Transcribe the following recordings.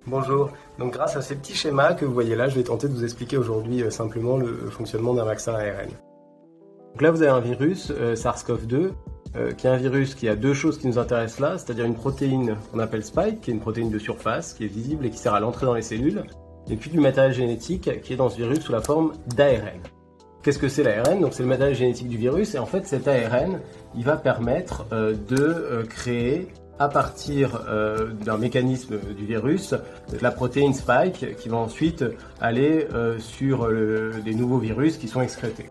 Bonjour, donc grâce à ces petits schémas que vous voyez là, je vais tenter de vous expliquer aujourd'hui simplement le fonctionnement d'un vaccin ARN. Donc là vous avez un virus, SARS-CoV-2, qui est un virus qui a deux choses qui nous intéressent là, c'est-à-dire une protéine qu'on appelle Spike, qui est une protéine de surface, qui est visible et qui sert à l'entrée dans les cellules, et puis du matériel génétique qui est dans ce virus sous la forme d'ARN. Qu'est-ce que c'est l'ARN? Donc c'est le matériel génétique du virus, et en fait cet ARN, il va permettre de créer à partir d'un mécanisme du virus, la protéine Spike qui va ensuite aller sur des nouveaux virus qui sont excrétés.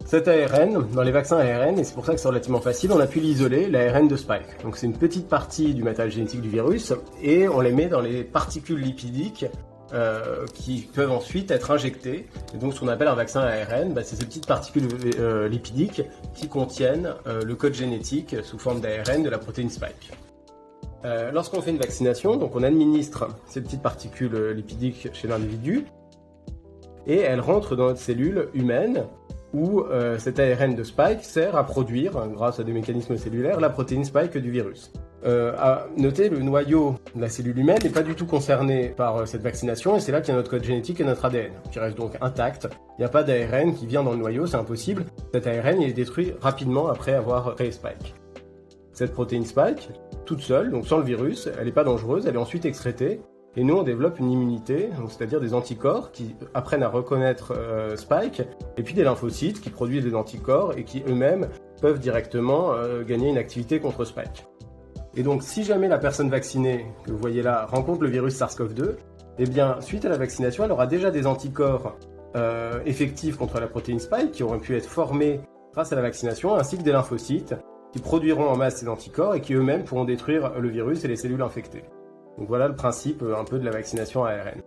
Cet ARN, dans les vaccins ARN, et c'est pour ça que c'est relativement facile, on a pu l'isoler, l'ARN de Spike. Donc c'est une petite partie du matériel génétique du virus, et on les met dans les particules lipidiques qui peuvent ensuite être injectées. Et donc ce qu'on appelle un vaccin ARN, c'est ces petites particules lipidiques qui contiennent le code génétique sous forme d'ARN de la protéine Spike. Lorsqu'on fait une vaccination, donc on administre ces petites particules lipidiques chez l'individu et elles rentrent dans notre cellule humaine où cet ARN de Spike sert à produire, grâce à des mécanismes cellulaires, la protéine Spike du virus. À noter, le noyau de la cellule humaine n'est pas du tout concerné par cette vaccination et c'est là qu'il y a notre code génétique et notre ADN, qui reste donc intact. Il n'y a pas d'ARN qui vient dans le noyau, c'est impossible. Cet ARN il est détruit rapidement après avoir créé Spike. Cette protéine Spike, toute seule, donc sans le virus, elle n'est pas dangereuse, elle est ensuite excrétée. Et nous, on développe une immunité, c'est-à-dire des anticorps qui apprennent à reconnaître Spike, et puis des lymphocytes qui produisent des anticorps et qui eux-mêmes peuvent directement gagner une activité contre Spike. Et donc, si jamais la personne vaccinée, que vous voyez là, rencontre le virus SARS-CoV-2, eh bien, suite à la vaccination, elle aura déjà des anticorps effectifs contre la protéine Spike qui auront pu être formés grâce à la vaccination, ainsi que des lymphocytes qui produiront en masse ces anticorps et qui eux-mêmes pourront détruire le virus et les cellules infectées. Donc voilà le principe un peu de la vaccination ARN.